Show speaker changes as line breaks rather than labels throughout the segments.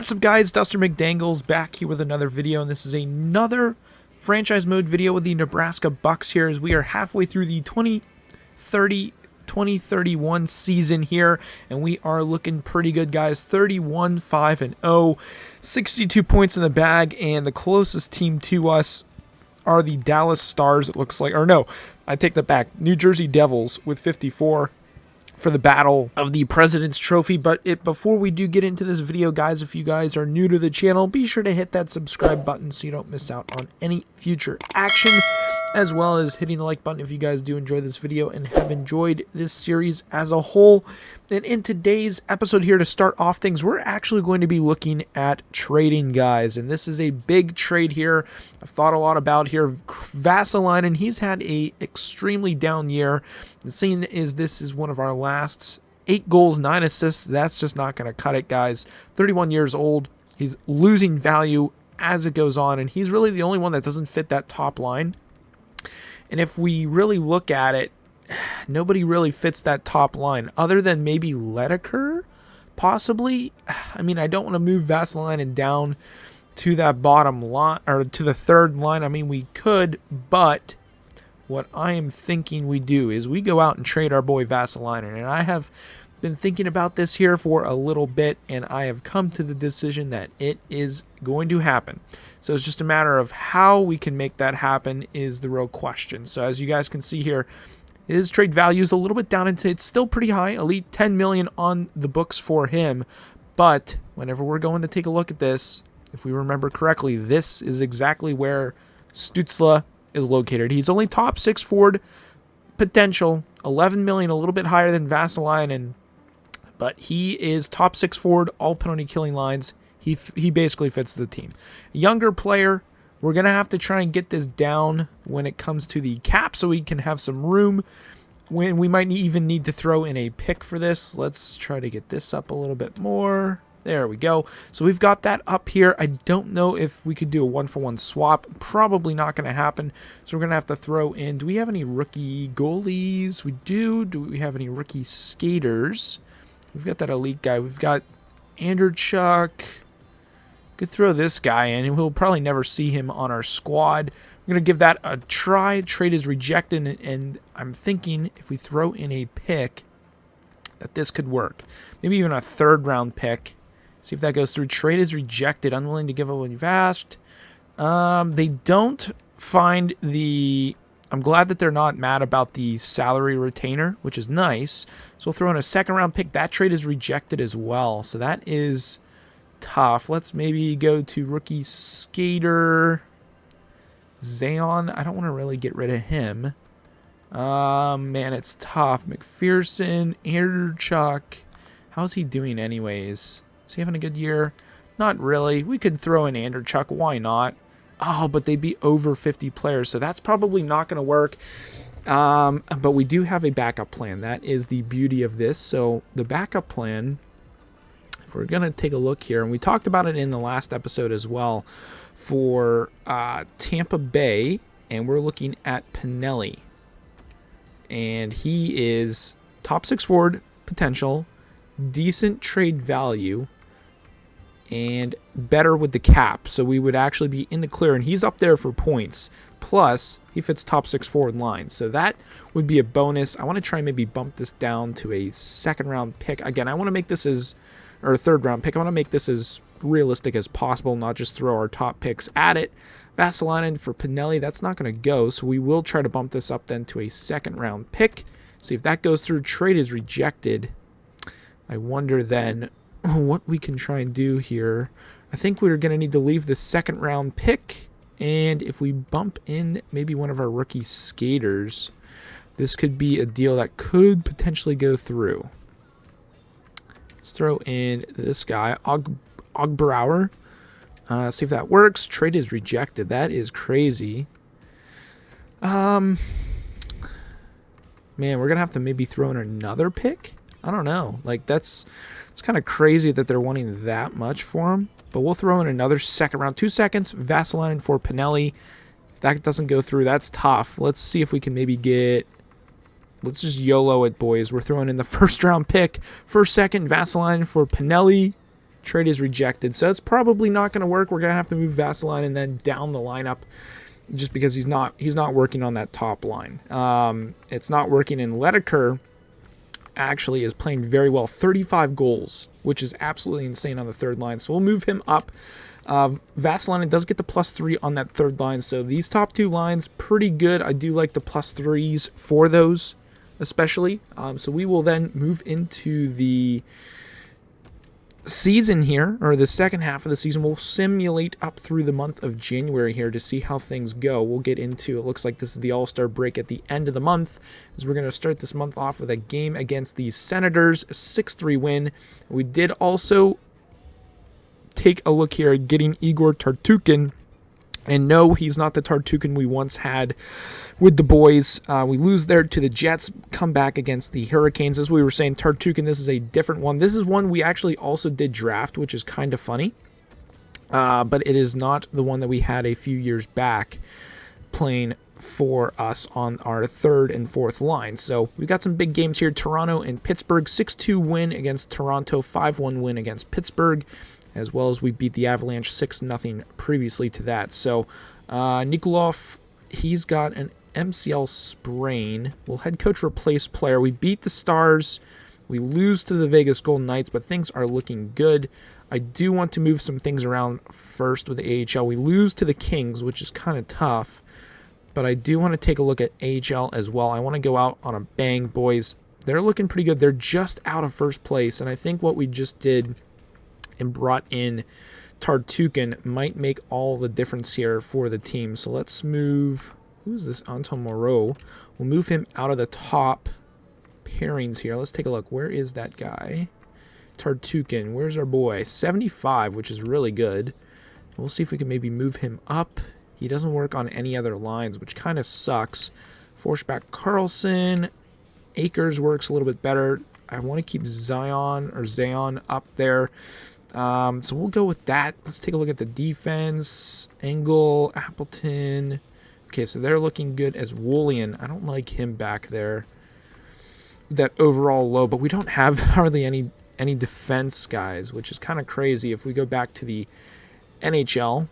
What's up, guys? Duster McDangles back here with another video, and this is another franchise mode video with the Nebraska Bucks here as we are halfway through the 2030-2031 season here, and we are looking pretty good, guys. 31-5-0, 62 points in the bag, and the closest team to us are the Dallas Stars, it looks like. Or no, I take that back. New Jersey Devils with 54. For the battle of the President's Trophy. But before we do get into this video, guys, if you guys are new to the channel, be sure to hit that subscribe button so you don't miss out on any future action, as well as hitting the like button if you guys do enjoy this video and have enjoyed this series as a whole. And in today's episode here, to start off things, we're actually going to be looking at trading, guys, and this is a big trade here. I've thought a lot about here. Vesalainen, he's had a extremely down year. The scene is this is one of our last 8 goals, 9 assists. That's just not going to cut it, guys. 31 years old. He's losing value as it goes on, and he's really the only one that doesn't fit that top line. And if we really look at it, nobody really fits that top line other than maybe Ledeker, possibly. I mean, I don't want to move Vesalainen down to that bottom line or to the third line. I mean, we could, but what I am thinking we do is we go out and trade our boy Vesalainen. And I have been thinking about this here for a little bit, and I have come to the decision that it is going to happen. So it's just a matter of how we can make that happen is the real question. So as you guys can see here, his trade value is a little bit down. It's still pretty high, elite 10 million on the books for him. But whenever we're going to take a look at this, if we remember correctly, this is exactly where Stützle is located. He's only top 6 forward potential, 11 million, a little bit higher than Vesalainen, but he is top 6 forward, all penalty killing lines. He basically fits the team. A younger player. We're going to have to try and get this down when it comes to the cap so we can have some room. When we might even need to throw in a pick for this. Let's try to get this up a little bit more. There we go. So we've got that up here. I don't know if we could do a 1-for-1 swap. Probably not going to happen. So we're going to have to throw in. Do we have any rookie goalies? We do. Do we have any rookie skaters? We've got that elite guy. We've got Anderchuk. Could throw this guy in, and we'll probably never see him on our squad. We're going to give that a try. Trade is rejected, and I'm thinking if we throw in a pick that this could work. Maybe even a third-round pick. See if that goes through. Trade is rejected. Unwilling to give up what you've asked. They don't find the... I'm glad that they're not mad about the salary retainer, which is nice. So we'll throw in a second-round pick. That trade is rejected as well, so that is tough. Let's maybe go to rookie skater Zayon. I don't want to really get rid of him. Man, it's tough. McPherson, Anderchuk. How's he doing anyways? Is he having a good year? Not really. We could throw in Anderchuk. Why not? Oh, but they'd be over 50 players, so that's probably not going to work. But we do have a backup plan. That is the beauty of this. So the backup plan, we're going to take a look here, and we talked about it in the last episode as well for Tampa Bay, and we're looking at Pinelli. And he is top 6 forward potential, decent trade value, and better with the cap. So we would actually be in the clear, and he's up there for points. Plus, he fits top 6 forward lines. So that would be a bonus. I want to try and maybe bump this down to a second-round pick. Again, I want to make this as... or a third-round pick. I want to make this as realistic as possible, not just throw our top picks at it. Vesalainen for Pinelli, that's not going to go, so we will try to bump this up then to a second-round pick. See if that goes through. Trade is rejected. I wonder then what we can try and do here. I think we're going to need to leave the second-round pick, and if we bump in maybe one of our rookie skaters, this could be a deal that could potentially go through. Let's throw in this guy, Ogbrauer. See if that works. Trade is rejected. That is crazy. Man, we're going to have to maybe throw in another pick. I don't know. Like, it's kind of crazy that they're wanting that much for him. But we'll throw in another second round. 2 seconds. Vesalainen for Pinelli. If that doesn't go through, that's tough. Let's see if we can maybe get... Let's just YOLO it, boys. We're throwing in the first round pick. First, second, Vesalainen for Pinelli. Trade is rejected. So it's probably not going to work. We're going to have to move Vaseline and then down the lineup just because he's not working on that top line. It's not working, and Ledeker actually is playing very well. 35 goals, which is absolutely insane on the third line. So we'll move him up. Vaseline does get the +3 on that third line. So these top two lines, pretty good. I do like the +3s for those, especially. So we will then move into the season here, or the second half of the season. We'll simulate up through the month of January here to see how things go. We'll get into, it looks like this is the All-Star break at the end of the month, as we're going to start this month off with a game against the Senators, a 6-3 win. We did also take a look here at getting Igor Tartukin. And no, he's not the Tartukin we once had with the boys. We lose there to the Jets, come back against the Hurricanes. As we were saying, Tartukin, this is a different one. This is one we actually also did draft, which is kind of funny. But it is not the one that we had a few years back playing for us on our third and fourth line. So we've got some big games here. Toronto and Pittsburgh, 6-2 win against Toronto, 5-1 win against Pittsburgh, as well as we beat the Avalanche 6-0 previously to that. So Nikolov, he's got an MCL sprain. Will head coach replace player? We beat the Stars. We lose to the Vegas Golden Knights, but things are looking good. I do want to move some things around first with the AHL. We lose to the Kings, which is kind of tough, but I do want to take a look at AHL as well. I want to go out on a bang, boys. They're looking pretty good. They're just out of first place, and I think what we just did and brought in Tartukin might make all the difference here for the team. So let's move, who's this, Anton Moreau. We'll move him out of the top pairings here. Let's take a look. Where is that guy? Tartukin, where's our boy? 75, which is really good. We'll see if we can maybe move him up. He doesn't work on any other lines, which kind of sucks. Forsback Carlson. Akers works a little bit better. I want to keep Zion up there. So we'll go with that. Let's take a look at the defense. Engel, Appleton. Okay, so they're looking good as Woolen. I don't like him back there. That overall low, but we don't have hardly any defense guys, which is kind of crazy. If we go back to the NHL,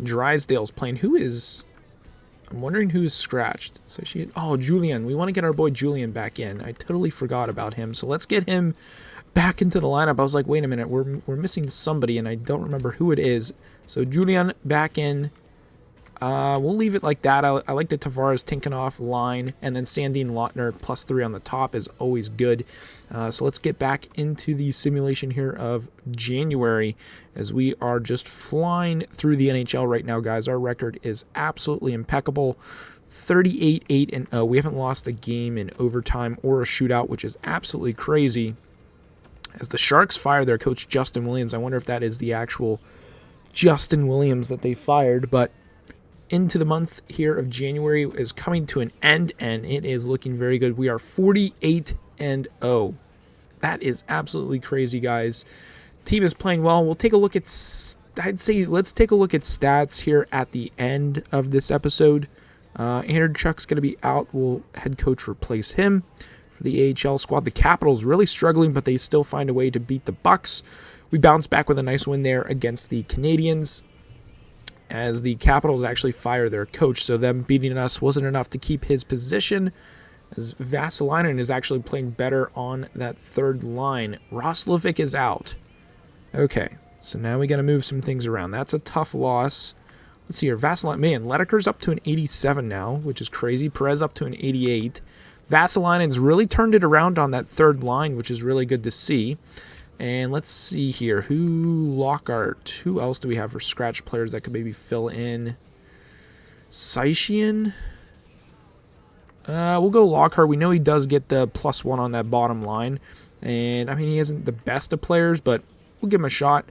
Drysdale's playing. I'm wondering who's scratched. So Julian. We want to get our boy Julian back in. I totally forgot about him. So let's get him back into the lineup. I was like, wait a minute, we're missing somebody, and I don't remember who it is. So Julian back in. We'll leave it like that. I like the Tavares Tinkanoff line, and then Sandine Lautner +3 on the top is always good. So let's get back into the simulation here of January, as we are just flying through the NHL right now, guys. Our record is absolutely impeccable. 38-8-0. We haven't lost a game in overtime or a shootout, which is absolutely crazy. As the Sharks fire their coach Justin Williams, I wonder if that is the actual Justin Williams that they fired, but into the month here of January is coming to an end, and it is looking very good. We are 48-0. That is absolutely crazy, guys. Team is playing well. We'll take a look at, let's take a look at stats here at the end of this episode. Andrew Chuck's going to be out. We'll head coach replace him for the AHL squad. The Capitals really struggling, but they still find a way to beat the Bucks. We bounce back with a nice win there against the Canadiens, as the Capitals actually fire their coach. So them beating us wasn't enough to keep his position, as Vasilinen is actually playing better on that third line. Roslovic is out. Okay, so now we got to move some things around. That's a tough loss. Let's see here. Vasilinen, man, Ledeker's up to an 87 now, which is crazy. Perez up to an 88. Vasilinen's really turned it around on that third line, which is really good to see. And let's see here. Lockhart. Who else do we have for scratch players that could maybe fill in? Saishian? We'll go Lockhart. We know he does get the +1 on that bottom line. And, I mean, he isn't the best of players, but we'll give him a shot.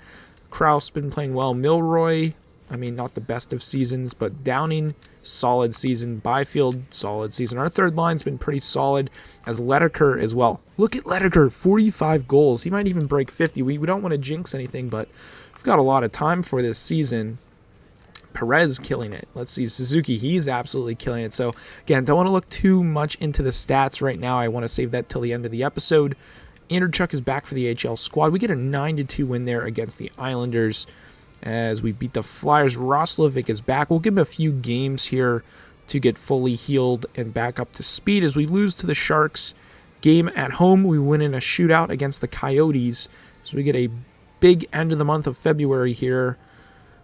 Krause been playing well. Milroy, I mean, not the best of seasons, but Downing, solid season. Byfield, solid season. Our third line's been pretty solid, as Ledeker as well. Look at Ledeker, 45 goals. He might even break 50. We don't want to jinx anything, but we've got a lot of time for this season. Perez killing it. Let's see, Suzuki, he's absolutely killing it. So, again, don't want to look too much into the stats right now. I want to save that till the end of the episode. Andrew Chuck is back for the AHL squad. We get a 9-2 win there against the Islanders as we beat the Flyers. Roslovic is back. We'll give him a few games here to get fully healed and back up to speed as we lose to the Sharks. Game at home, we win in a shootout against the Coyotes. So we get a big end of the month of February here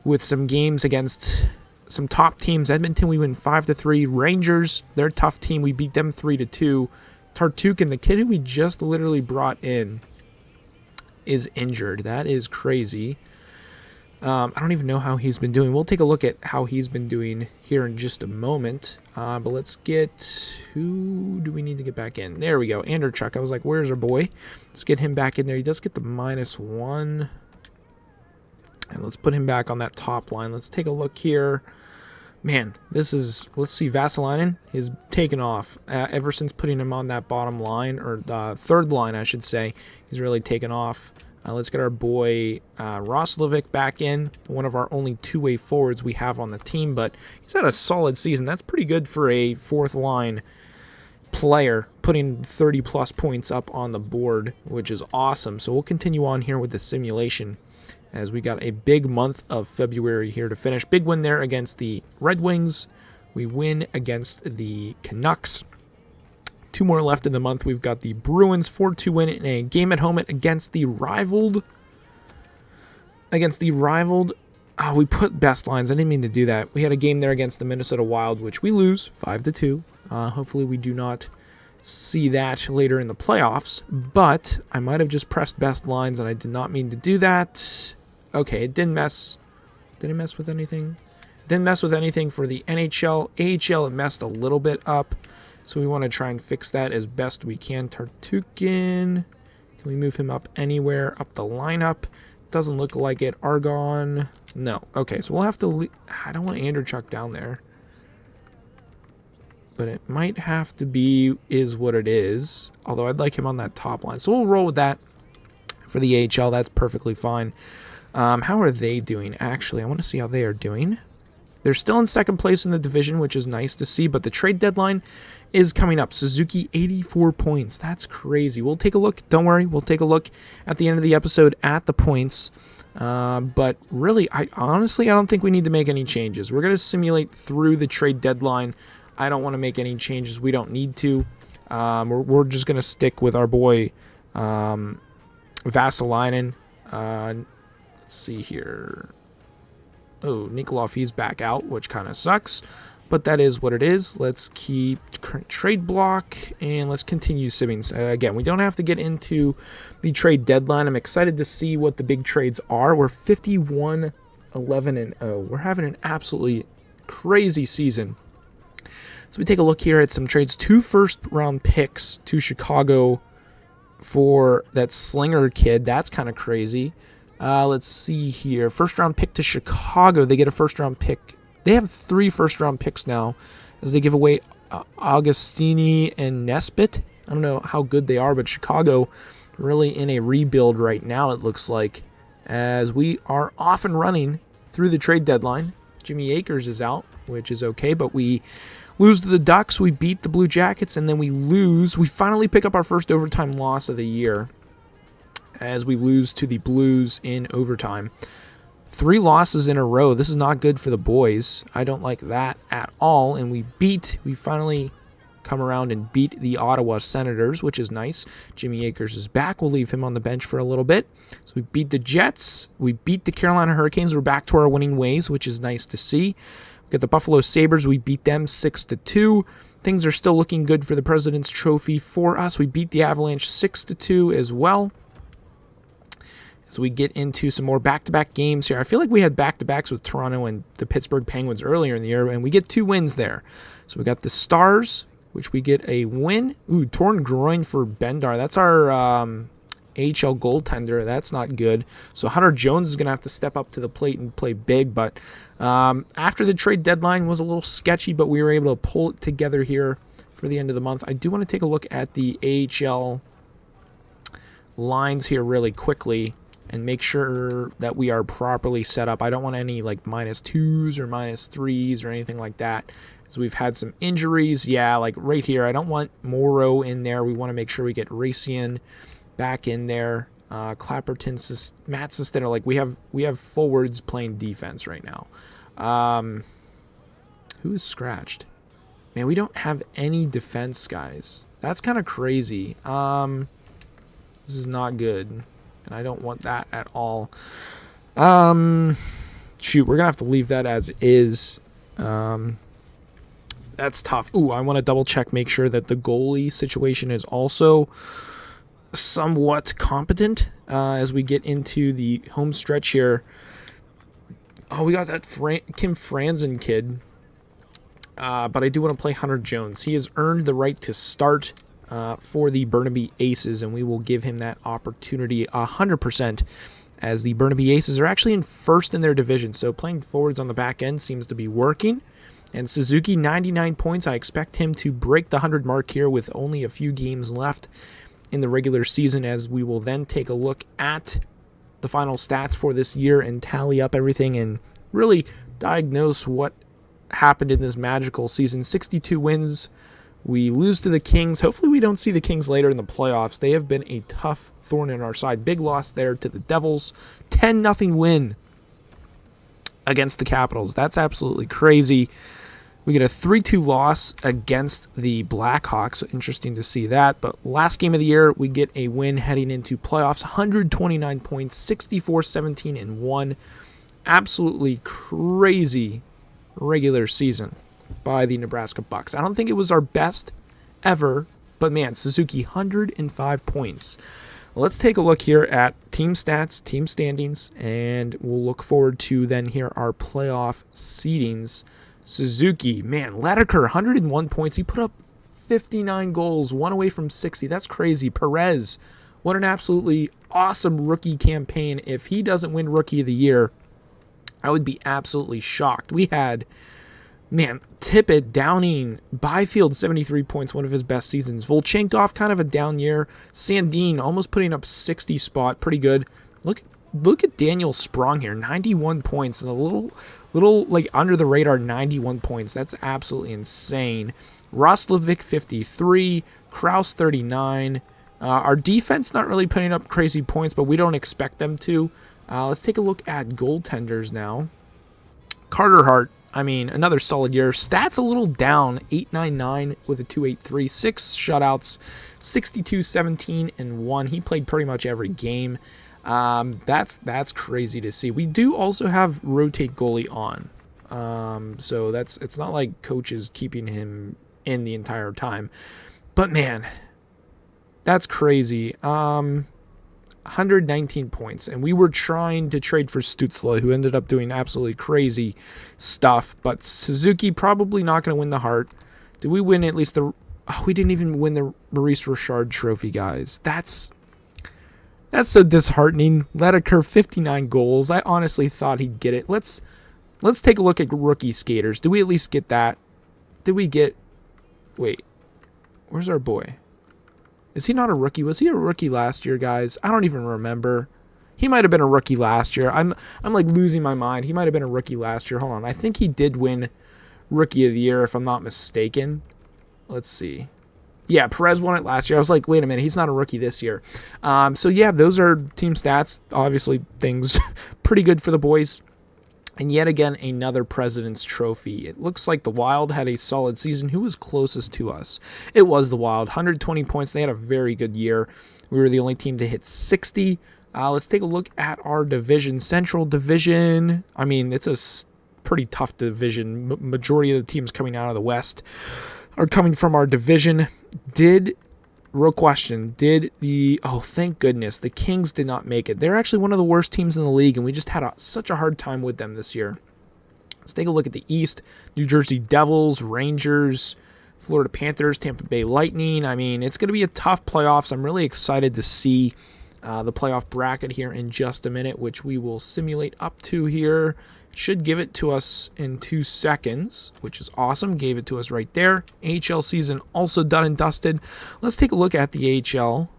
with some games against some top teams. Edmonton, we win 5-3. Rangers, they're a tough team. We beat them 3-2. Tartukin, the kid who we just literally brought in, is injured. That is crazy. I don't even know how he's been doing. We'll take a look at how he's been doing here in just a moment. But let's get... Who do we need to get back in? There we go. Anderchuk. I was like, where's our boy? Let's get him back in there. He does get the -1. And let's put him back on that top line. Let's take a look here. Man, this is... Let's see. Vasalainen is taken off. Ever since putting him on that bottom line, or the third line, I should say, he's really taken off. Let's get our boy Roslovic back in, one of our only two-way forwards we have on the team, but he's had a solid season. That's pretty good for a fourth-line player, putting 30-plus points up on the board, which is awesome. So we'll continue on here with the simulation as we got a big month of February here to finish. Big win there against the Red Wings. We win against the Canucks. 2 more left in the month. We've got the Bruins 4-2 win in a game at home against the rivaled. We put best lines. I didn't mean to do that. We had a game there against the Minnesota Wild, which we lose 5-2. Hopefully we do not see that later in the playoffs. But I might have just pressed best lines, and I did not mean to do that. Okay, it didn't mess. Did it mess with anything? Didn't mess with anything for the NHL. AHL, it messed a little bit up. So we want to try and fix that as best we can. Tartukin, can we move him up anywhere up the lineup? Doesn't look like it. Argon, no. Okay, so we'll have to... I don't want Anderchuk down there. But it might have to be is what it is. Although I'd like him on that top line. So we'll roll with that for the AHL. That's perfectly fine. How are they doing? Actually, I want to see how they are doing. They're still in second place in the division, which is nice to see, but the trade deadline is coming up. Suzuki, 84 points. That's crazy. We'll take a look. Don't worry. We'll take a look at the end of the episode at the points. But really, I don't think we need to make any changes. We're going to simulate through the trade deadline. I don't want to make any changes. We don't need to. We're just going to stick with our boy Vasalainen. Let's see here. Oh, Nikolov, he's back out, which kind of sucks. But that is what it is. Let's keep trade block, and let's continue simming. Again, we don't have to get into the trade deadline. I'm excited to see what the big trades are. We're 51-11-0. We're having an absolutely crazy season. So we take a look here at some trades. 2 first-round picks to Chicago for that Slinger kid. That's kind of crazy. Let's see here. First-round pick to Chicago. They get a first-round pick. They have 3 first-round picks now as they give away Augustini and Nesbitt. I don't know how good they are, but Chicago really in a rebuild right now, it looks like, as we are off and running through the trade deadline. Jimmy Akers is out, which is okay, but we lose to the Ducks. We beat the Blue Jackets, and then we lose. We finally pick up our first overtime loss of the year, as we lose to the Blues in overtime. 3 losses in a row. This is not good for the boys. I don't like that at all. And we finally come around and beat the Ottawa Senators, which is nice. Jimmy Akers is back. We'll leave him on the bench for a little bit. So we beat the Jets. We beat the Carolina Hurricanes. We're back to our winning ways, which is nice to see. We got the Buffalo Sabres. We beat them 6-2. Things are still looking good for the President's Trophy for us. We beat the Avalanche 6-2 as well. So we get into some more back-to-back games here. I feel like we had back-to-backs with Toronto and the Pittsburgh Penguins earlier in the year, and we get 2 wins there. So we got the Stars, which we get a win. Ooh, torn groin for Bendar. That's our AHL goaltender. That's not good. So Hunter Jones is going to have to step up to the plate and play big. But after the trade deadline was a little sketchy, but we were able to pull it together here for the end of the month. I do want to take a look at the AHL lines here really quickly and make sure that we are properly set up. I don't want any like -2s or -3s or anything like that, as we've had some injuries. Yeah, like right here, I don't want Morrow in there. We want to make sure we get Racine back in there. Clapperton, Matt Sesteno, like we have forwards playing defense right now. Who is scratched? Man, we don't have any defense guys. That's kind of crazy. This is not good, and I don't want that at all. Shoot, we're gonna have to leave that as is. That's tough. Ooh, I want to double check, make sure that the goalie situation is also somewhat competent as we get into the home stretch here. Oh, we got that Kim Franzen kid. But I do want to play Hunter Jones. He has earned the right to start for the Burnaby Aces, and we will give him that opportunity 100%, as the Burnaby Aces are actually in first in their division. So playing forwards on the back end seems to be working. And Suzuki, 99 points. I expect him to break the 100 mark here with only a few games left in the regular season, as we will then take a look at the final stats for this year and tally up everything and really diagnose what happened in this magical season. 62 wins. We lose to the Kings. Hopefully we don't see the Kings later in the playoffs. They have been a tough thorn in our side. Big loss there to the Devils. 10-0 win against the Capitals. That's absolutely crazy. We get a 3-2 loss against the Blackhawks. Interesting to see that. But last game of the year, we get a win heading into playoffs. 129 points, 64-17-1. Absolutely crazy regular season by the Nebraska Bucks. I don't think it was our best ever, but man, Suzuki, 105 points. Let's take a look here at team stats, team standings, and we'll look forward to then here our playoff seedings. Suzuki, man, Lederker, 101 points. He put up 59 goals, one away from 60. That's crazy. Perez, what an absolutely awesome rookie campaign. If he doesn't win Rookie of the Year, I would be absolutely shocked. We had, man, Tippett, Downing, Byfield, 73 points, one of his best seasons. Volchenkov, kind of a down year. Sandin, almost putting up 60 spot, pretty good. Look at Daniel Sprong here, 91 points, and a little like under the radar 91 points. That's absolutely insane. Roslovic, 53, Kraus, 39. Our defense not really putting up crazy points, but we don't expect them to. Let's take a look at goaltenders now. Carter Hart, I mean, another solid year. Stats a little down, 899 with a 283, 6 shutouts, 62-17-1. He played pretty much every game. That's crazy to see. We do also have rotate goalie on. So it's not like coach is keeping him in the entire time. But man, that's crazy. 119 points, and we were trying to trade for Stützle, who ended up doing absolutely crazy stuff. But Suzuki probably not going to win the Hart. Did we win at least the? Oh, we didn't even win the Maurice Richard Trophy, guys. That's so disheartening. Lederker, 59 goals. I honestly thought he'd get it. Let's take a look at rookie skaters. Did we at least get that? Did we get? Wait, where's our boy? Is he not a rookie? Was he a rookie last year, guys? I don't even remember. He might have been a rookie last year. I'm like losing my mind. He might have been a rookie last year. Hold on. I think he did win Rookie of the Year, if I'm not mistaken. Let's see. Yeah, Perez won it last year. I was like, wait a minute, he's not a rookie this year. So yeah, those are team stats. Obviously, things pretty good for the boys. And yet again, another President's Trophy. It looks like the Wild had a solid season. Who was closest to us? It was the Wild. 120 points. They had a very good year. We were the only team to hit 60. Let's take a look at our division. Central Division. I mean, it's a pretty tough division. Majority of the teams coming out of the West are coming from our division. Real question, thank goodness, the Kings did not make it. They're actually one of the worst teams in the league, and we just had such a hard time with them this year. Let's take a look at the East. New Jersey Devils, Rangers, Florida Panthers, Tampa Bay Lightning. I mean, it's going to be a tough playoffs. I'm really excited to see the playoff bracket here in just a minute, which we will simulate up to here. Should give it to us in 2 seconds, which is awesome. Gave it to us right there. AHL season also done and dusted. Let's take a look at the AHL.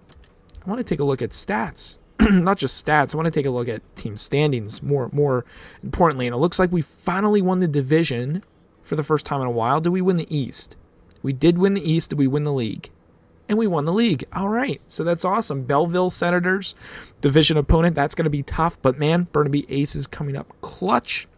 I want to take a look at stats. Not just stats. I want to take a look at team standings more importantly. And it looks like we finally won the division for the first time in a while. Did we win the East? We did win the East. Did we win the league? and we won the league. All right, so that's awesome. Belleville Senators, division opponent. That's going to be tough, but man, Burnaby Aces coming up clutch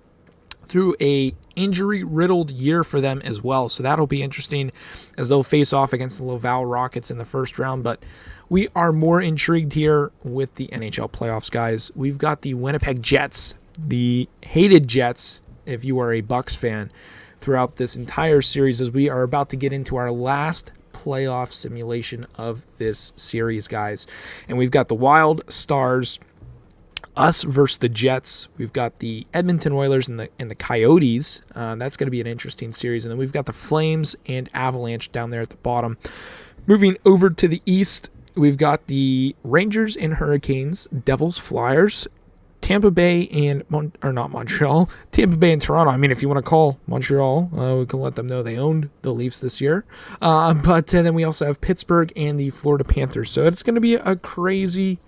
through a injury-riddled year for them as well. So that'll be interesting as they'll face off against the Laval Rockets in the first round. But we are more intrigued here with the NHL playoffs, guys. We've got the Winnipeg Jets, the hated Jets, if you are a Bucks fan, throughout this entire series as we are about to get into our last playoff simulation of this series, guys. And we've got the Wild, Stars, us versus the Jets. We've got the Edmonton Oilers and the Coyotes. That's going to be an interesting series. And then we've got the Flames and Avalanche down there at the bottom. Moving over to the East, we've got the Rangers and Hurricanes, Devils, Flyers, Tampa Bay and Tampa Bay and Toronto. I mean, if you want to call Montreal, we can let them know they owned the Leafs this year. But then we also have Pittsburgh and the Florida Panthers. So it's going to be a crazy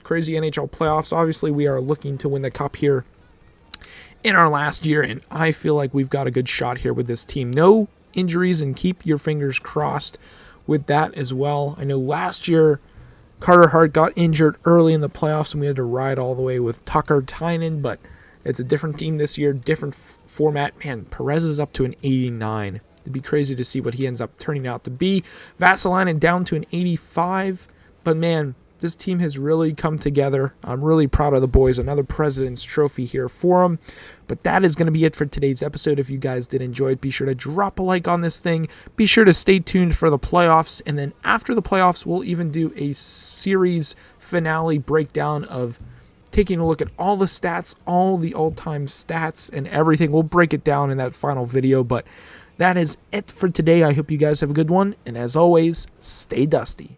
NHL playoffs. Obviously, we are looking to win the cup here in our last year, and I feel like we've got a good shot here with this team. No injuries, and keep your fingers crossed with that as well. I know last year Carter Hart got injured early in the playoffs, and we had to ride all the way with Tucker Tynan, but it's a different team this year, different format. Man, Perez is up to an 89. It'd be crazy to see what he ends up turning out to be. Vasilinen down to an 85, but man, this team has really come together. I'm really proud of the boys. Another President's Trophy here for them. But that is going to be it for today's episode. If you guys did enjoy it, be sure to drop a like on this thing. Be sure to stay tuned for the playoffs. And then after the playoffs, we'll even do a series finale breakdown of taking a look at all the stats, all the all-time stats and everything. We'll break it down in that final video. But that is it for today. I hope you guys have a good one. And as always, stay dusty.